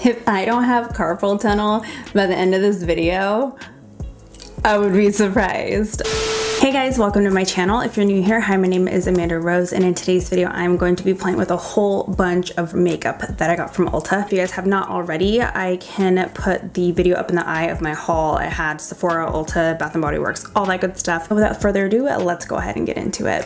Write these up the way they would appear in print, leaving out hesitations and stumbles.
If I don't have carpal tunnel by the end of this video, I would be surprised. Hey guys, welcome to my channel. If you're new here, hi, my name is Amanda Rose, and in today's video, I'm going to be playing with a whole bunch of makeup that I got from Ulta. If you guys have not already, I can put the video up in the eye of my haul. I had Sephora, Ulta, Bath & Body Works, all that good stuff. Without further ado, let's go ahead and get into it.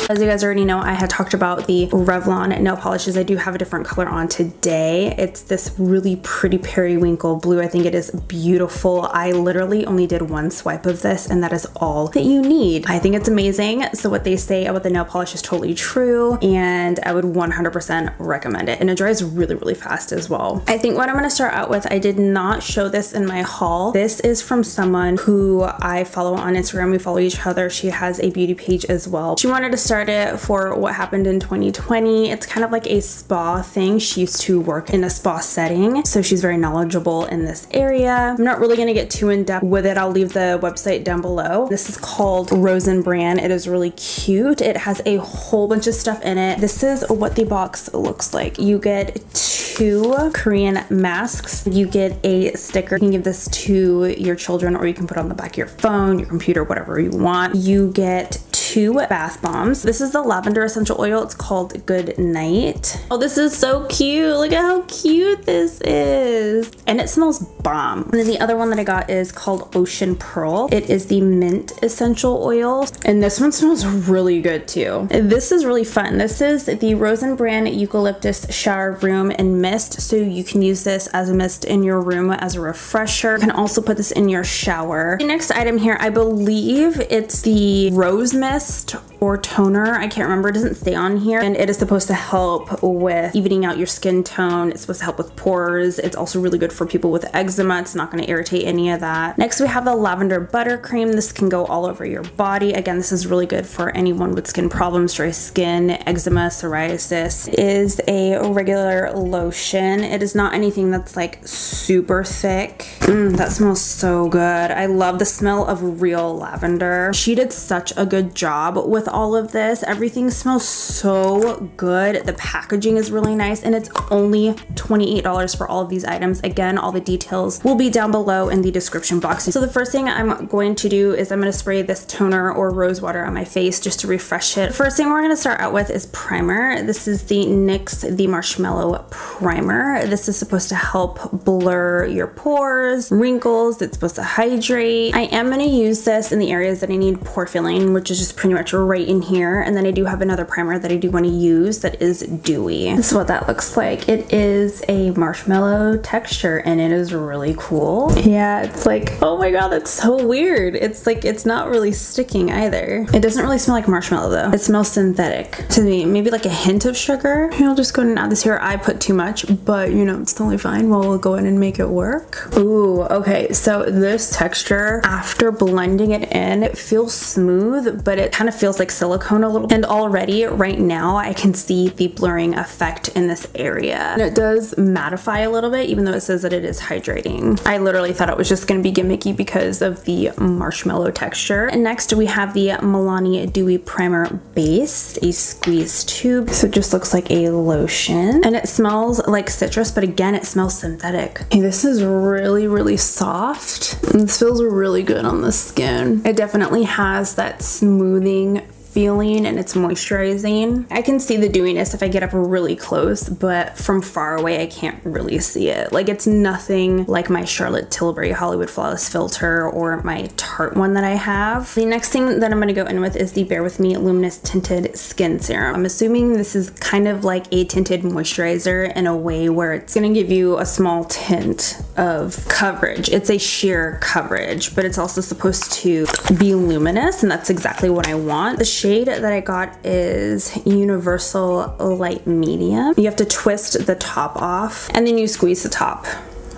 As you guys already know, I had talked about the Revlon nail polishes. I do have a different color on today. It's this really pretty periwinkle blue. I think it is beautiful. I literally only did one swipe of this, and that is all that you need. I think it's amazing. So what they say about the nail polish is totally true, and I would 100% recommend it. And it dries really, really fast as well. I think what I'm gonna start out with, I did not show this in my haul. This is from someone who I follow on Instagram. We follow each other. She has a beauty page as well. She wanted to start it for what happened in 2020. It's kind of like a spa thing. She used to work in a spa setting, so she's very knowledgeable in this area. I'm not really gonna get too in depth with it. I'll leave the website down below. This is called ROSENBRAN. It is really cute. It has a whole bunch of stuff in it. This is what the box looks like. You get 2 Korean masks. You get a sticker. You can give this to your children, or you can put it on the back of your phone, your computer, whatever you want. You get 2 bath bombs. This is the lavender essential oil. It's called Good Night. Oh, this is so cute. Look at how cute this is. And it smells bomb. And then the other one that I got is called Ocean Pearl. It is the mint essential oil. And this one smells really good too. This is really fun. This is the ROSENBRAN Eucalyptus Shower Room and Mist. So you can use this as a mist in your room as a refresher. You can also put this in your shower. The next item here, I believe it's the Rose Mist or toner. I can't remember. It doesn't stay on here, and it is supposed to help with evening out your skin tone. It's supposed to help with pores. It's also really good for people with eczema. It's not going to irritate any of that. Next, we have the lavender buttercream. This can go all over your body. Again, this is really good for anyone with skin problems, dry skin, eczema, psoriasis. It is a regular lotion. It is not anything that's like super thick. That smells so good. I love the smell of real lavender. She did such a good job with all of this. Everything smells so good. The packaging is really nice, and it's only $28 for all of these items. Again, all the details will be down below in the description box. So the first thing I'm going to do is I'm going to spray this toner or rose water on my face just to refresh it. First thing we're going to start out with is primer. This is the NYX The Marshmallow Primer. This is supposed to help blur your pores, wrinkles. It's supposed to hydrate. I am going to use this in the areas that I need pore filling, which is just pretty much right in here. And then I do have another primer that I do want to use that is dewy. This is what that looks like. It is a marshmallow texture, and it is really cool. Yeah, it's like, oh my god, that's so weird. It's like, it's not really sticking either. It doesn't really smell like marshmallow though. It smells synthetic to me. Maybe like a hint of sugar. I'll just go ahead and add this here. I put too much, but you know, it's totally fine. We'll go in and make it work. Ooh, okay. So this texture, after blending it in, it feels smooth, but it kind of feels like silicone a little. And already right now I can see the blurring effect in this area. And it does mattify a little bit, even though it says that it is hydrating. I literally thought it was just going to be gimmicky because of the marshmallow texture. And next we have the Milani Dewy Primer Base, a squeeze tube. So it just looks like a lotion, and it smells like citrus, but again, it smells synthetic. Okay, this is really, really soft. This feels really good on the skin. It definitely has that smoothing feeling, and it's moisturizing. I can see the dewiness if I get up really close, but from far away I can't really see it. Like, it's nothing like my Charlotte Tilbury Hollywood Flawless Filter or my Tarte one that I have. The next thing that I'm going to go in with is the Bare With Me Luminous Tinted Skin Serum. I'm assuming this is kind of like a tinted moisturizer in a way where it's going to give you a small tint of coverage. It's a sheer coverage, but it's also supposed to be luminous, and that's exactly what I want. The shade that I got is Universal Light Medium. You have to twist the top off, and then you squeeze the top.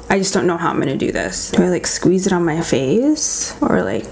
I just don't know how I'm gonna do this. Do I like squeeze it on my face, or like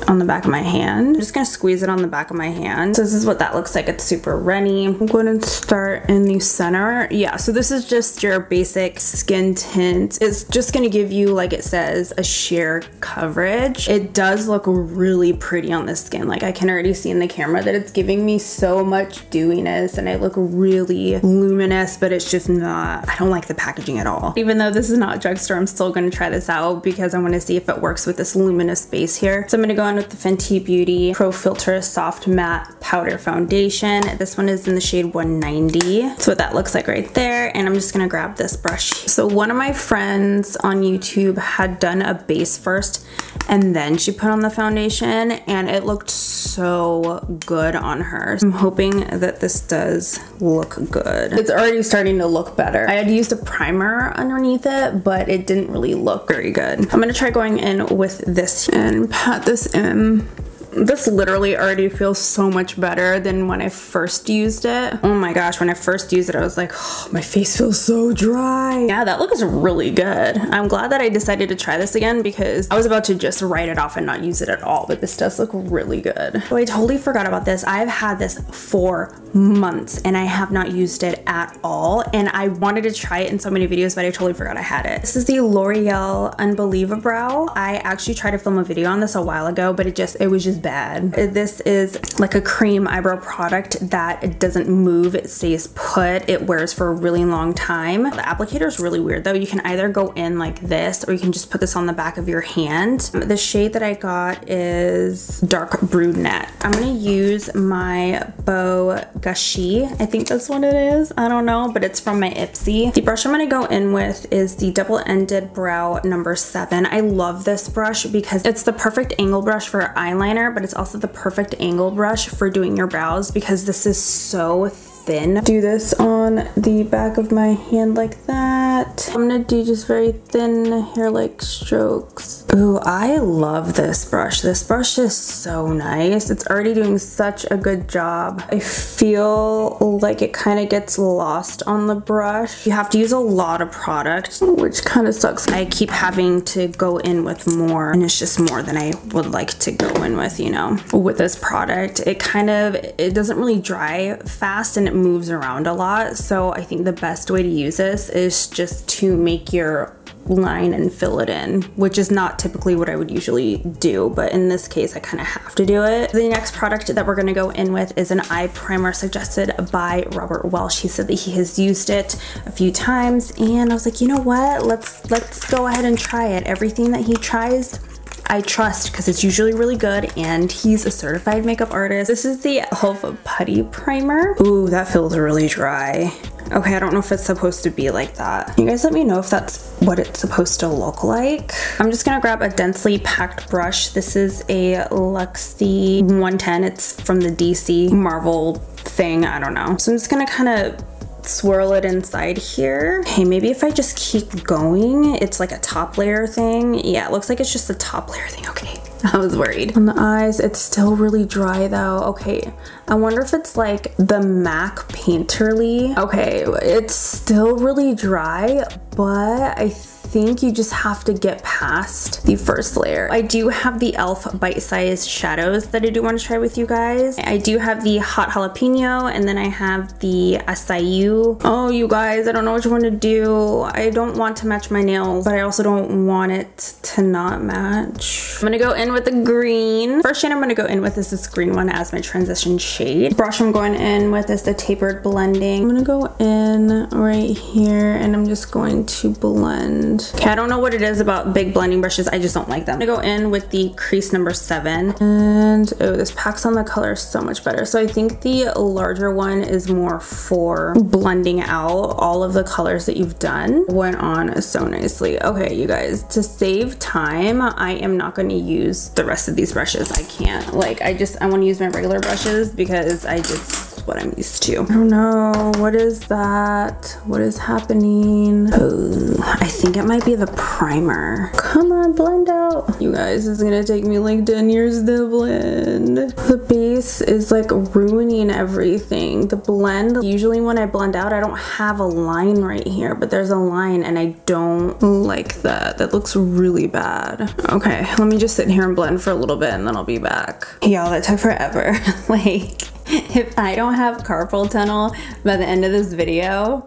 on the back of my hand. I'm just gonna squeeze it on the back of my hand. So this is what that looks like. It's super runny. I'm going to start in the center. Yeah, so this is just your basic skin tint. It's just gonna give you, like it says, a sheer coverage. It does look really pretty on the skin. Like I can already see in the camera that it's giving me so much dewiness and I look really luminous, but it's just not, I don't like the packaging at all. Even though this is not drugstore, I'm still gonna try this out because I wanna see if it works with this luminous base here. So I'm gonna go in with the Fenty Beauty Pro Filt'r Soft Matte Powder Foundation. This one is in the shade 190. That's what that looks like right there. And I'm just gonna grab this brush. So one of my friends on YouTube had done a base first and then she put on the foundation and it looked so good on her. I'm hoping that this does look good. It's already starting to look better. I had used a primer underneath it, but it didn't really look very good. I'm gonna try going in with this and pat this in. This literally already feels so much better than when I first used it. Oh my gosh, when I first used it, I was like, oh, my face feels so dry. Yeah, that looks really good. I'm glad that I decided to try this again because I was about to just write it off and not use it at all, but this does look really good. Oh, I totally forgot about this. I've had this for months and I have not used it at all. And I wanted to try it in so many videos, but I totally forgot I had it. This is the L'Oreal Unbelieva-Brow. I actually tried to film a video on this a while ago, but it was just bad. This is like a cream eyebrow product that doesn't move, it stays put, it wears for a really long time. The applicator is really weird though. You can either go in like this or you can just put this on the back of your hand. The shade that I got is Dark Brunette. I'm gonna use my Beau Gâchis. I think that's what it is. I don't know, but it's from my Ipsy. The brush I'm gonna go in with is the Double-Ended Brow number 7. I love this brush because it's the perfect angle brush for eyeliner, but it's also the perfect angle brush for doing your brows because this is so thin. Do this on the back of my hand like that. I'm gonna do just very thin hair-like strokes. Ooh, I love this brush. This brush is so nice. It's already doing such a good job. I feel like it kind of gets lost on the brush. You have to use a lot of product, which kind of sucks. I keep having to go in with more and it's just more than I would like to go in with, you know. With this product, it doesn't really dry fast and it moves around a lot. So I think the best way to use this is just to make your line and fill it in, which is not typically what I would usually do, but in this case I kind of have to do it. The next product that we're going to go in with is an eye primer suggested by Robert Welsh. He said that he has used it a few times and I was like, you know what, let's go ahead and try it. Everything that he tries I trust because it's usually really good and he's a certified makeup artist. This is the e.l.f. Putty primer. Ooh, that feels really dry. Okay, I don't know if it's supposed to be like that. You guys let me know if that's what it's supposed to look like. I'm just gonna grab a densely packed brush. This is a Luxie 110. It's from the DC Marvel thing, I don't know. So I'm just gonna kind of swirl it inside here. Okay, maybe if I just keep going, it's like a top layer thing. Yeah, it looks like it's just a top layer thing. Okay, I was worried. On the eyes, it's still really dry though. Okay, I wonder if it's like the MAC Painterly. Okay, it's still really dry, but I think you just have to get past the first layer. I do have the e.l.f. bite-sized shadows that I do want to try with you guys. I do have the Hot Jalapeno and then I have the Acai. Oh, you guys, I don't know which one to do. I don't want to match my nails, but I also don't want it to not match. I'm gonna go in with the green. First shade I'm gonna go in with is this green one as my transition shade. Brush I'm going in with is the Tapered Blending. I'm gonna go in right here and I'm just going to blend. Okay, I don't know what it is about big blending brushes, I just don't like them. I'm gonna go in with the crease number 7 and oh, this packs on the color so much better. So I think the larger one is more for blending out all of the colors that you've done. Went on so nicely. Okay, you guys, to save time, I am not gonna use the rest of these brushes. I can't, like, I want to use my regular brushes because I just is what I'm used to. I don't know, what is that? What is happening? Oh, I think it might be the primer. Come on, blend out. You guys, this is gonna take me like 10 years to blend. The base is like ruining everything. The blend, usually when I blend out, I don't have a line right here, but there's a line and I don't like that. That looks really bad. Okay, let me just sit here and blend for a little bit and then I'll be back. Y'all, that took forever. Like, if I don't have carpal tunnel by the end of this video,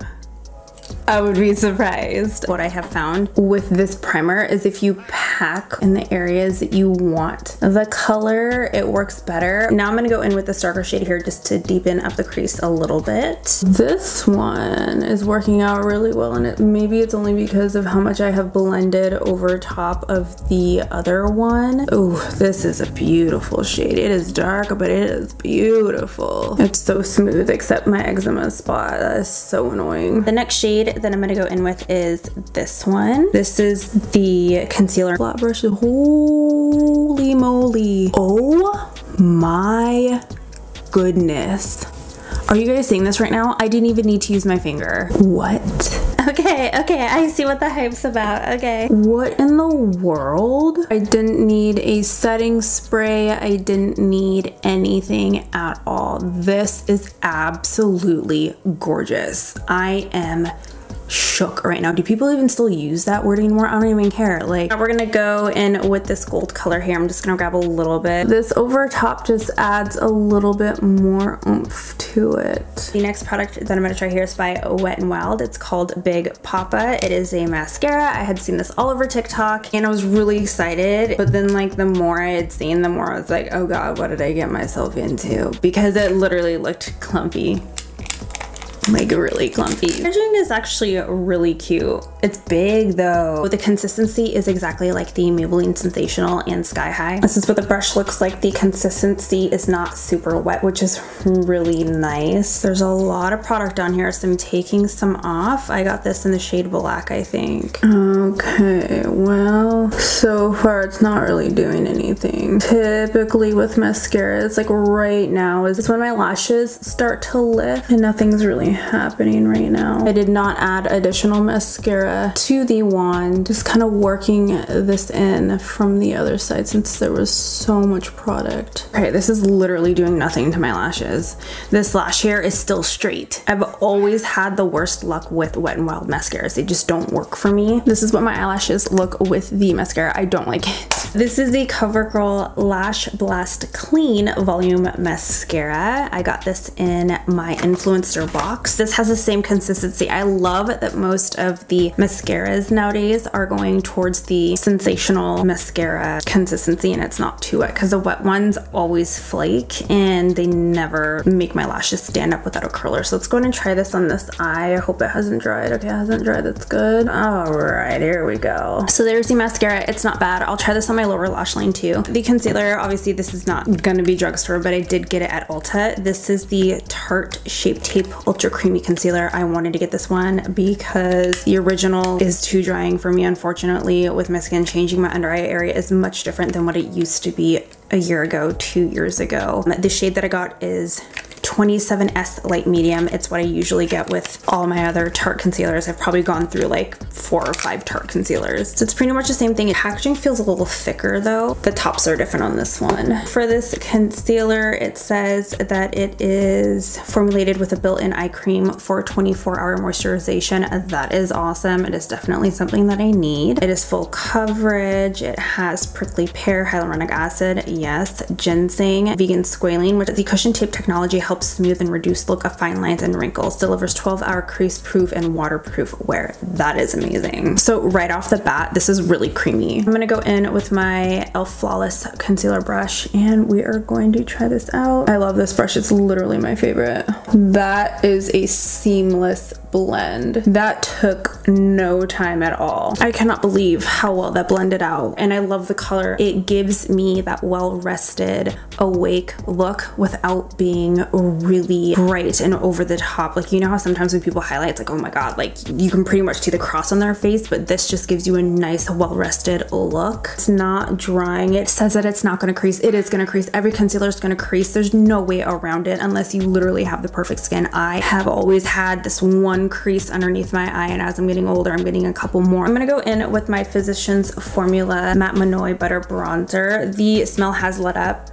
I would be surprised. What I have found with this primer is if you pack in the areas that you want the color, it works better. Now I'm gonna go in with this darker shade here just to deepen up the crease a little bit. This one is working out really well, and maybe it's only because of how much I have blended over top of the other one. Oh, this is a beautiful shade. It is dark, but it is beautiful. It's so smooth except my eczema spot. That is so annoying. The next shade that I'm gonna go in with is this one. This is the concealer. Flat brush. Holy moly. Oh my goodness. Are you guys seeing this right now? I didn't even need to use my finger. What? Okay, I see what the hype's about. Okay. What in the world? I didn't need a setting spray. I didn't need anything at all. This is absolutely gorgeous. I am shook right now. Do people even still use that word anymore? I don't even care. Like, we're gonna go in with this gold color here. I'm just gonna grab a little bit. This over top just adds a little bit more oomph to it. The next product that I'm gonna try here is by Wet n Wild. It's called Big Poppa. It is a mascara. I had seen this all over TikTok and I was really excited, but then like the more I had seen, the more I was like, oh god, what did I get myself into? Because it literally looked clumpy. Like really clumpy. The packaging is actually really cute. It's big though. The consistency is exactly like the Maybelline Sensational and Sky High. This is what the brush looks like. The consistency is not super wet, which is really nice. There's a lot of product on here, so I'm taking some off. I got this in the shade black, I think. Okay, well, so far it's not really doing anything. Typically with mascara, it's like right now is when my lashes start to lift and nothing's really happening right now. I did not add additional mascara to the wand, just kind of working this in from the other side since there was so much product. Okay, this is literally doing nothing to my lashes. This lash hair is still straight. I've always had the worst luck with Wet n Wild mascaras. They just don't work for me. This is what my eyelashes look with the mascara. I don't like it. This is the CoverGirl Lash Blast Clean Volume Mascara. I got this in my influencer box. This has the same consistency. I love that most of the mascaras nowadays are going towards the sensational mascara consistency and it's not too wet, because the wet ones always flake and they never make my lashes stand up without a curler. So let's go ahead and try this on this eye. I hope it hasn't dried. Okay, it hasn't dried. That's good. All right, here we go. So there's the mascara. It's not bad. I'll try this on my lower lash line too. The concealer, obviously this is not gonna be drugstore, but I did get it at Ulta. This is the Tarte Shape Tape Ultra Creamy Concealer. I wanted to get this one because the original is too drying for me, unfortunately. With my skin, changing my under eye area is much different than what it used to be a year ago, 2 years ago. The shade that I got is 27S Light Medium. It's what I usually get with all my other Tarte concealers. I've probably gone through like 4 or 5 Tarte concealers. So it's pretty much the same thing. The packaging feels a little thicker though. The tops are different on this one. For this concealer, it says that it is formulated with a built-in eye cream for 24-hour moisturization. That is awesome. It is definitely something that I need. It is full coverage. It has prickly pear, hyaluronic acid, yes, ginseng, vegan squalene, which the cushion tape technology helps smooth and reduce look of fine lines and wrinkles, delivers 12-hour crease proof and waterproof wear. That is amazing. So right off the bat, this is really creamy. I'm gonna go in with my e.l.f. Flawless concealer brush and we are going to try this out. I love this brush. It's literally my favorite. That is a seamless blend. That took no time at all. I cannot believe how well that blended out, and I love the color. It gives me that well-rested, awake look without being really bright and over the top. Like, you know how sometimes when people highlight, it's like, oh my god, like you can pretty much see the cross on their face, but this just gives you a nice, well-rested look. It's not drying. It says that it's not going to crease. It is going to crease. Every concealer is going to crease. There's no way around it unless you literally have the perfect skin. I have always had this one crease underneath my eye, and as I'm getting older, I'm getting a couple more. I'm going to go in with my Physicians Formula Matte Monoi Butter Bronzer. The smell has let up.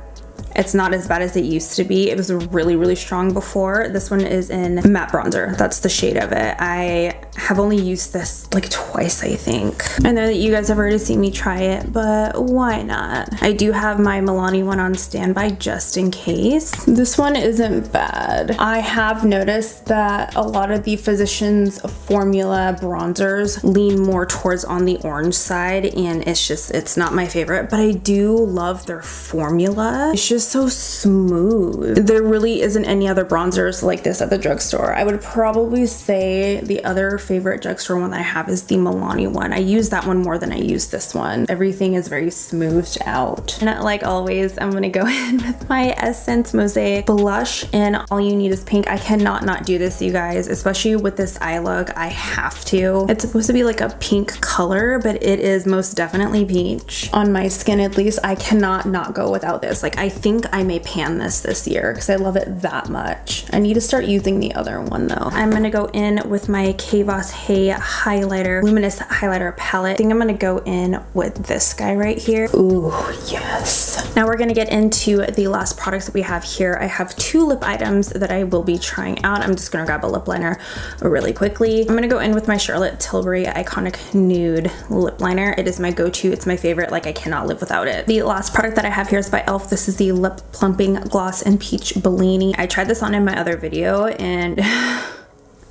It's not as bad as it used to be. It was really, really strong before. This one is in matte bronzer. That's the shade of it. I have only used this like twice, I think. I know that you guys have already seen me try it, but why not? I do have my Milani one on standby just in case. This one isn't bad. I have noticed that a lot of the Physicians Formula bronzers lean more towards on the orange side, and it's not my favorite, but I do love their formula. It's just so smooth. There really isn't any other bronzers like this at the drugstore. I would probably say the other favorite drugstore one that I have is the Milani one. I use that one more than I use this one. Everything is very smoothed out. And like always, I'm gonna go in with my Essence Mosaic blush, and all you need is pink. I cannot not do this, you guys, especially with this eye look. I have to. It's supposed to be like a pink color, but it is most definitely peach. On my skin, at least, I cannot not go without this. Like, I think I may pan this year because I love it that much. I need to start using the other one though. I'm gonna go in with my Kavos Hey highlighter, luminous highlighter palette. I think I'm gonna go in with this guy right here. Ooh, yes. Now we're gonna get into the last products that we have here. I have 2 lip items that I will be trying out. I'm just gonna grab a lip liner really quickly. I'm gonna go in with my Charlotte Tilbury Iconic Nude lip liner. It is my go-to. It's my favorite. Like, I cannot live without it. The last product that I have here is by e.l.f. This is the Lip Plumping Gloss in Peach Bellini. I tried this on in my other video and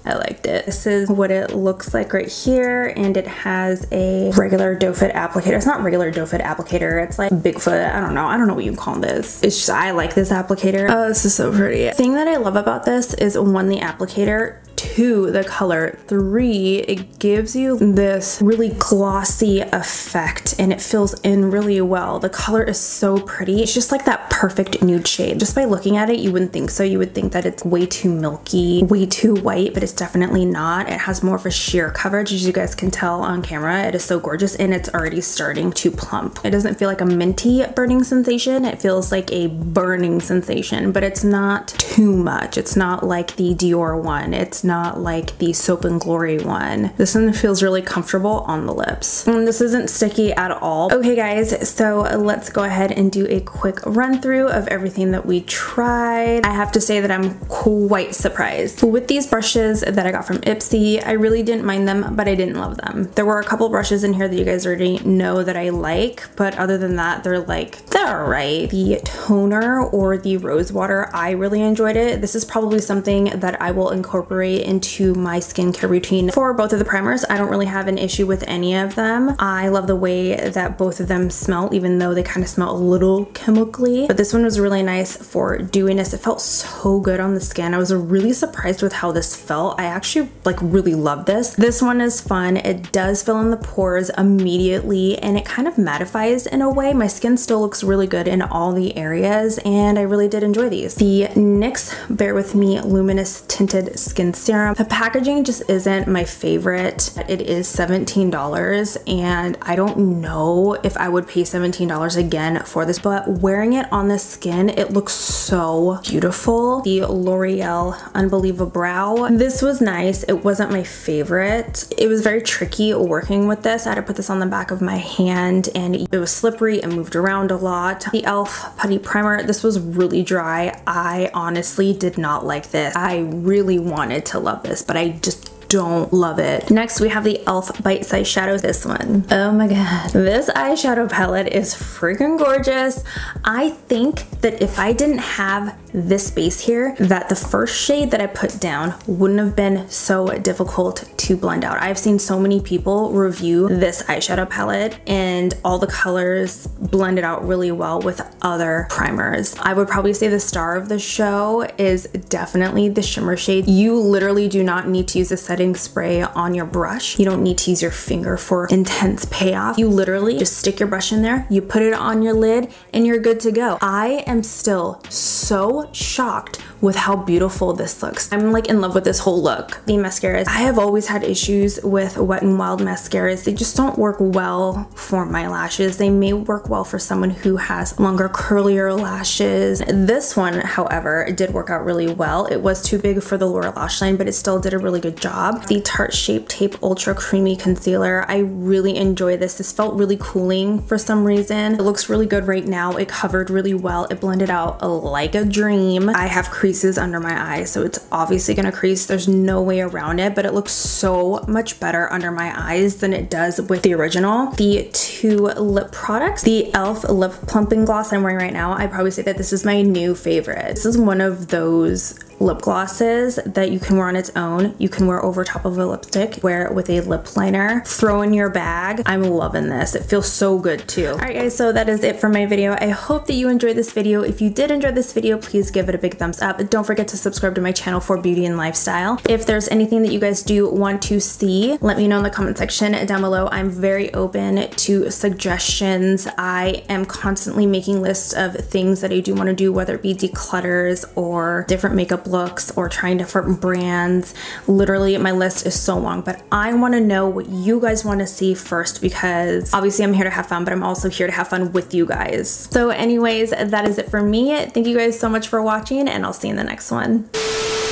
I liked it. This is what it looks like right here, and it has a regular doe foot applicator. It's not regular doe foot applicator, it's like Bigfoot. I don't know what you call this. It's just, I like this applicator. Oh, this is so pretty. The thing that I love about this is 1, the applicator, 2, the color, 3, it gives you this really glossy effect and it fills in really well. The color is so pretty. It's just like that perfect nude shade. Just by looking at it, you wouldn't think so. You would think that it's way too milky, way too white, but it's definitely not. It has more of a sheer coverage, as you guys can tell on camera. It is so gorgeous, and it's already starting to plump. It doesn't feel like a minty burning sensation. It feels like a burning sensation, but it's not too much. It's not like the Dior one. It's not like the Soap and Glory one. This one feels really comfortable on the lips. And this isn't sticky at all. Okay guys, so let's go ahead and do a quick run through of everything that we tried. I have to say that I'm quite surprised. With these brushes that I got from Ipsy, I really didn't mind them, but I didn't love them. There were a couple brushes in here that you guys already know that I like, but other than that, they're alright. The toner or the rose water, I really enjoyed it. This is probably something that I will incorporate into my skincare routine. For both of the primers, I don't really have an issue with any of them. I love the way that both of them smell, even though they kind of smell a little chemically. But this one was really nice for dewiness. It felt so good on the skin. I was really surprised with how this felt. I actually really love this. This one is fun. It does fill in the pores immediately, and it kind of mattifies in a way. My skin still looks really good in all the areas, and I really did enjoy these. The NYX Bear With Me Luminous Tinted Skin Serum. The packaging just isn't my favorite. It is $17, and I don't know if I would pay $17 again for this, but wearing it on the skin, it looks so beautiful. The L'Oreal Unbelieva-Brow. This was nice. It wasn't my favorite. It was very tricky working with this. I had to put this on the back of my hand, and it was slippery and moved around a lot. The e.l.f. Putty Primer. This was really dry. I honestly did not like this. I really wanted to love this, but I just don't love it. Next, we have the e.l.f. Bite Size Shadow. This one. Oh my god. This eyeshadow palette is freaking gorgeous. I think that if I didn't have this base here, that the first shade that I put down wouldn't have been so difficult to blend out. I've seen so many people review this eyeshadow palette, and all the colors blended out really well with other primers. I would probably say the star of the show is definitely the shimmer shade. You literally do not need to use a setting spray on your brush. You don't need to use your finger for intense payoff. You literally just stick your brush in there, you put it on your lid, and you're good to go. I am still so shocked with how beautiful this looks. I'm like in love with this whole look. The mascaras, I have always had issues with Wet n Wild mascaras. They just don't work well for my lashes. They may work well for someone who has longer, curlier lashes. This one, however, it did work out really well. It was too big for the lower lash line, but it still did a really good job. The Tarte Shape Tape Ultra Creamy Concealer, I really enjoy this. This felt really cooling for some reason. It looks really good right now. It covered really well. It blended out like a dream. I have creases under my eyes, so it's obviously gonna crease. There's no way around it, but it looks so much better under my eyes than it does with the original. The two lip products, the e.l.f. lip plumping gloss I'm wearing right now, I'd probably say that this is my new favorite. This is one of those lip glosses that you can wear on its own. You can wear over top of a lipstick, wear it with a lip liner, throw in your bag. I'm loving this. It feels so good too. All right guys, so that is it for my video. I hope that you enjoyed this video. If you did enjoy this video, please give it a big thumbs up. Don't forget to subscribe to my channel for beauty and lifestyle. If there's anything that you guys do want to see, let me know in the comment section down below. I'm very open to suggestions. I am constantly making lists of things that I do want to do, whether it be declutters or different makeup looks or trying different brands. Literally my list is so long, but I want to know what you guys want to see first, because obviously I'm here to have fun, but I'm also here to have fun with you guys. So anyways, that is it for me. Thank you guys so much for watching, and I'll see you in the next one.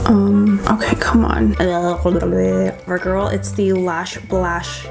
Okay, come on. CoverGirl, it's the Lash Blash